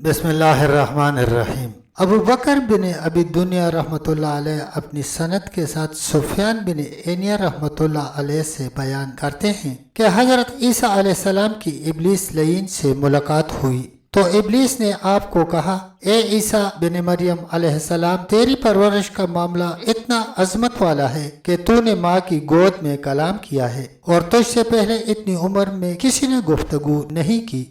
بسم اللہ الرحمن الرحیم۔ ابو بکر بن ابی دنیا رحمۃ اللہ علیہ اپنی سند کے ساتھ سفیان بن عینیہ رحمۃ اللہ علیہ سے بیان کرتے ہیں کہ حضرت عیسیٰ علیہ السلام کی ابلیس لعین سے ملاقات ہوئی تو ابلیس نے آپ کو کہا، اے عیسیٰ بن مریم علیہ السلام، تیری پرورش کا معاملہ اتنا عظمت والا ہے کہ تو نے ماں کی گود میں کلام کیا ہے اور تجھ سے پہلے اتنی عمر میں کسی نے گفتگو نہیں کی۔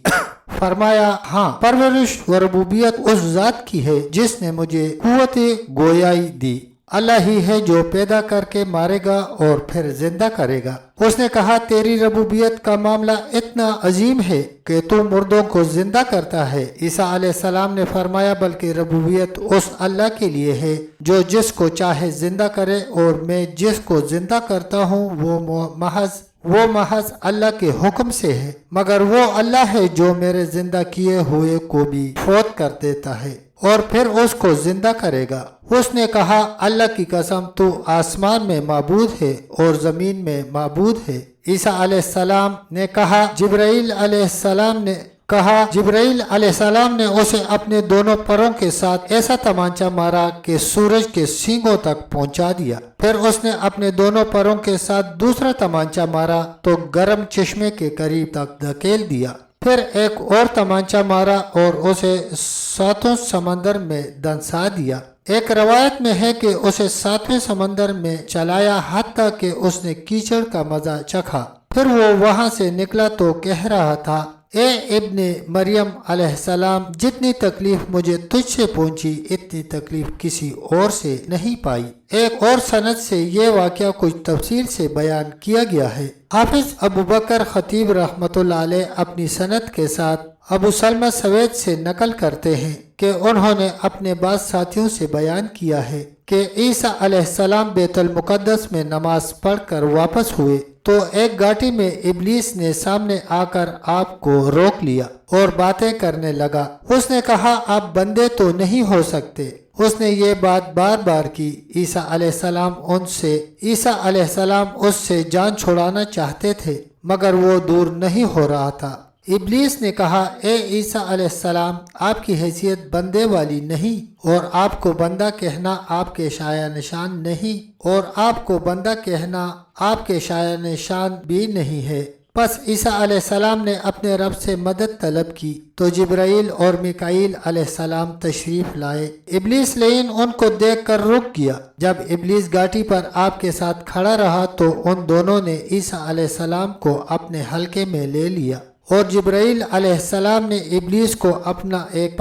فرمایا، ہاں، پرورش و ربوبیت اس ذات کی ہے جس نے مجھے قوت گویائی دی۔ اللہ ہی ہے جو پیدا کر کے مارے گا اور پھر زندہ کرے گا۔ اس نے کہا، تیری ربوبیت کا معاملہ اتنا عظیم ہے کہ تو مردوں کو زندہ کرتا ہے۔ عیسیٰ علیہ السلام نے فرمایا، بلکہ ربوبیت اس اللہ کے لیے ہے جو جس کو چاہے زندہ کرے، اور میں جس کو زندہ کرتا ہوں وہ محض اللہ کے حکم سے ہے، مگر وہ اللہ ہے جو میرے زندہ کیے ہوئے کو بھی فوت کر دیتا ہے اور پھر اس کو زندہ کرے گا۔ اس نے کہا، اللہ کی قسم، تو آسمان میں معبود ہے اور زمین میں معبود ہے۔ عیسیٰ علیہ السلام نے کہا، جبرائیل علیہ السلام نے اسے اپنے دونوں پروں کے ساتھ ایسا تمانچہ مارا کہ سورج کے سینگوں تک پہنچا دیا۔ پھر اس نے اپنے دونوں پروں کے ساتھ دوسرا تمانچہ مارا تو گرم چشمے کے قریب تک دھکیل دیا۔ پھر ایک اور تمانچہ مارا اور اسے ساتوں سمندر میں دنسا دیا۔ ایک روایت میں ہے کہ اسے ساتویں سمندر میں چلایا حتیٰ کہ اس نے کیچڑ کا مزہ چکھا۔ پھر وہ وہاں سے نکلا تو کہہ رہا تھا، اے ابن مریم علیہ السلام، جتنی تکلیف مجھے تجھ سے پہنچی اتنی تکلیف کسی اور سے نہیں پائی۔ ایک اور سند سے یہ واقعہ کچھ تفصیل سے بیان کیا گیا ہے۔ حافظ ابو بکر خطیب رحمۃ اللہ علیہ اپنی سند کے ساتھ ابو سلمہ سوید سے نقل کرتے ہیں کہ انہوں نے اپنے بعض ساتھیوں سے بیان کیا ہے کہ عیسیٰ علیہ السلام بیت المقدس میں نماز پڑھ کر واپس ہوئے تو ایک گھاٹی میں ابلیس نے سامنے آ کر آپ کو روک لیا اور باتیں کرنے لگا۔ اس نے کہا، آپ بندے تو نہیں ہو سکتے۔ اس نے یہ بات بار بار کی۔ عیسیٰ علیہ السلام اس سے جان چھڑانا چاہتے تھے مگر وہ دور نہیں ہو رہا تھا۔ ابلیس نے کہا، اے عیسیٰ علیہ السلام، آپ کی حیثیت بندے والی نہیں اور آپ کو بندہ کہنا آپ کے شایع نشان نہیں، اور آپ کو بندہ کہنا آپ کے شایع نشان بھی نہیں ہے۔ پس عیسیٰ علیہ السلام نے اپنے رب سے مدد طلب کی تو جبرائیل اور میکائیل علیہ السلام تشریف لائے۔ ابلیس لعین ان کو دیکھ کر رک گیا۔ جب ابلیس گھاٹی پر آپ کے ساتھ کھڑا رہا تو ان دونوں نے عیسیٰ علیہ السلام کو اپنے حلقے میں لے لیا اور جبرائیل علیہ السلام نے ابلیس کو اپنا ایک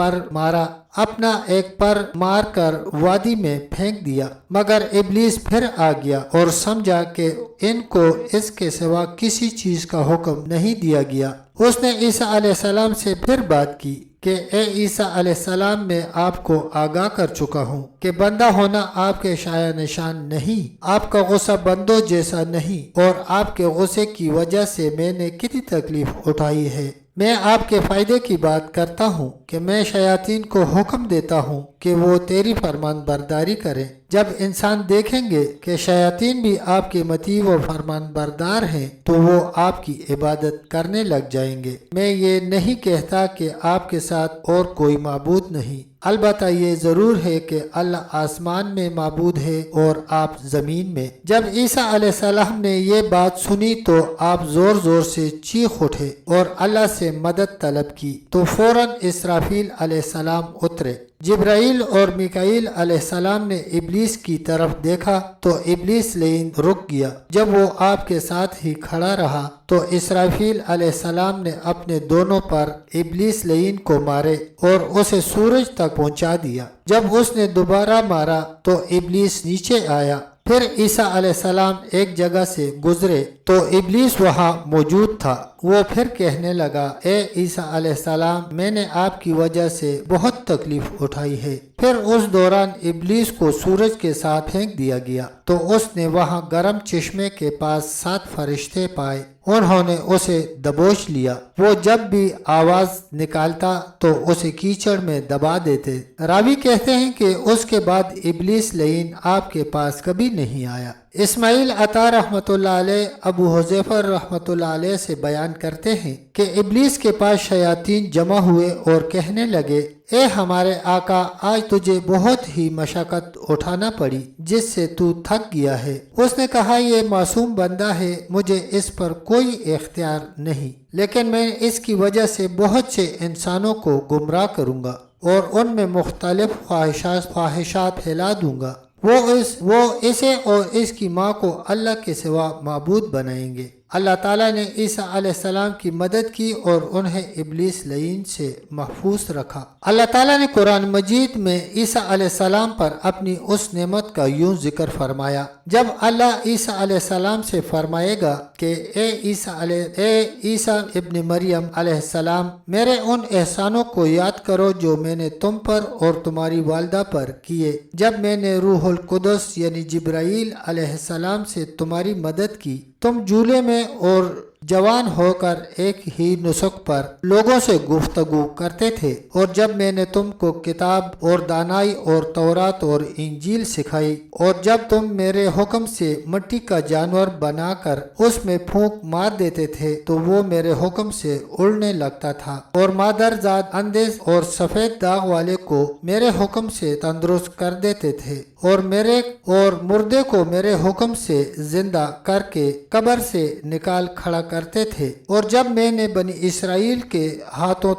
پر مار کر وادی میں پھینک دیا، مگر ابلیس پھر آ گیا اور سمجھا کہ ان کو اس کے سوا کسی چیز کا حکم نہیں دیا گیا۔ اس نے عیسیٰ علیہ السلام سے پھر بات کی کہ اے عیسیٰ علیہ السلام، میں آپ کو آگاہ کر چکا ہوں کہ بندہ ہونا آپ کے شایع نشان نہیں، آپ کا غصہ بندوں جیسا نہیں، اور آپ کے غصے کی وجہ سے میں نے کتنی تکلیف اٹھائی ہے۔ میں آپ کے فائدے کی بات کرتا ہوں کہ میں شیاطین کو حکم دیتا ہوں کہ وہ تیری فرمان برداری کریں۔ جب انسان دیکھیں گے کہ شیاطین بھی آپ کے مطیع و فرمان بردار ہیں تو وہ آپ کی عبادت کرنے لگ جائیں گے۔ میں یہ نہیں کہتا کہ آپ کے ساتھ اور کوئی معبود نہیں، البتہ یہ ضرور ہے کہ اللہ آسمان میں معبود ہے اور آپ زمین میں۔ جب عیسیٰ علیہ السلام نے یہ بات سنی تو آپ زور زور سے چیخ اٹھے اور اللہ سے مدد طلب کی تو فوراً اسرافیل علیہ السلام اترے۔ جبرائیل اور میکائیل علیہ السلام نے ابلیس کی طرف دیکھا تو ابلیس لعین رک گیا۔ جب وہ آپ کے ساتھ ہی کھڑا رہا تو اسرافیل علیہ السلام نے اپنے دونوں پر ابلیس لعین کو مارے اور اسے سورج تک پہنچا دیا۔ جب اس نے دوبارہ مارا تو ابلیس نیچے آیا۔ پھر عیسیٰ علیہ السلام ایک جگہ سے گزرے تو ابلیس وہاں موجود تھا۔ وہ پھر کہنے لگا، اے عیسیٰ علیہ السلام، میں نے آپ کی وجہ سے بہت تکلیف اٹھائی ہے۔ پھر اس دوران ابلیس کو سورج کے ساتھ پھینک دیا گیا تو اس نے وہاں گرم چشمے کے پاس 7 فرشتے پائے۔ انہوں نے اسے دبوچ لیا۔ وہ جب بھی آواز نکالتا تو اسے کیچڑ میں دبا دیتے۔ راوی کہتے ہیں کہ اس کے بعد ابلیس لعین آپ کے پاس کبھی نہیں آیا۔ اسماعیل عطا رحمتullah علیہ ابو حذیفہ رحمتullah علیہ سے بیان کرتے ہیں کہ ابلیس کے پاس شیاطین جمع ہوئے اور کہنے لگے، اے ہمارے آقا، آج تجھے بہت ہی مشقت اٹھانا پڑی جس سے تو تھک گیا ہے۔ اس نے کہا، یہ معصوم بندہ ہے، مجھے اس پر کوئی اختیار نہیں، لیکن میں اس کی وجہ سے بہت سے انسانوں کو گمراہ کروں گا اور ان میں مختلف خواہشات پھیلا دوں گا۔ وہ اسے اور اس کی ماں کو اللہ کے سوا معبود بنائیں گے۔ اللہ تعالیٰ نے عیسیٰ علیہ السلام کی مدد کی اور انہیں ابلیس لعین سے محفوظ رکھا۔ اللہ تعالیٰ نے قرآن مجید میں عیسیٰ علیہ السلام پر اپنی اس نعمت کا یوں ذکر فرمایا، جب اللہ عیسیٰ علیہ السلام سے فرمائے گا کہ اے عیسیٰ ابن مریم علیہ السلام، میرے ان احسانوں کو یاد کرو جو میں نے تم پر اور تمہاری والدہ پر کیے، جب میں نے روح القدس یعنی جبرائیل علیہ السلام سے تمہاری مدد کی، تم جھولے میں اور جوان ہو کر ایک ہی نسخ پر لوگوں سے گفتگو کرتے تھے، اور جب میں نے تم کو کتاب اور دانائی اور تورات اور انجیل سکھائی، اور جب تم میرے حکم سے مٹی کا جانور بنا کر اس میں پھونک مار دیتے تھے تو وہ میرے حکم سے اڑنے لگتا تھا، اور مادرزاد اندھے اور سفید داغ والے کو میرے حکم سے تندرست کر دیتے تھے، اور مردے کو میرے حکم سے زندہ کر کے قبر سے نکال کھڑا کرتے تھے، اور جب میں نے بنی اسرائیل کے ہاتھوں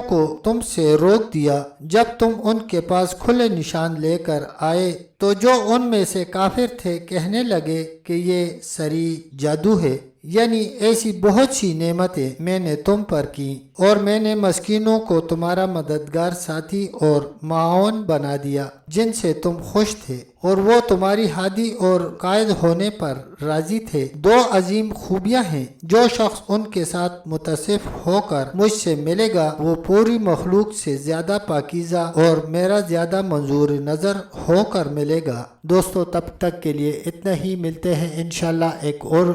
کو تم سے روک دیا، جب تم ان کے پاس کھلے نشان لے کر آئے تو جو ان میں سے کافر تھے کہنے لگے کہ یہ سری جادو ہے، یعنی ایسی بہت سی نعمتیں میں نے تم پر کی، اور میں نے مسکینوں کو تمہارا مددگار ساتھی اور معاون بنا دیا جن سے تم خوش تھے، اور وہ تمہاری ہادی اور قائد ہونے پر راضی تھے۔ دو عظیم خوبیاں ہیں، جو شخص ان کے ساتھ متصف ہو کر مجھ سے ملے گا وہ پوری مخلوق سے زیادہ پاکیزہ اور میرا زیادہ منظور نظر ہو کر ملے گا۔ دوستو، تب تک کے لیے اتنا ہی، ملتے ہیں انشاءاللہ ایک اور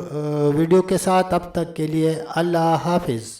ویڈیو کے ساتھ، تب تک کے لیے اللہ حافظ۔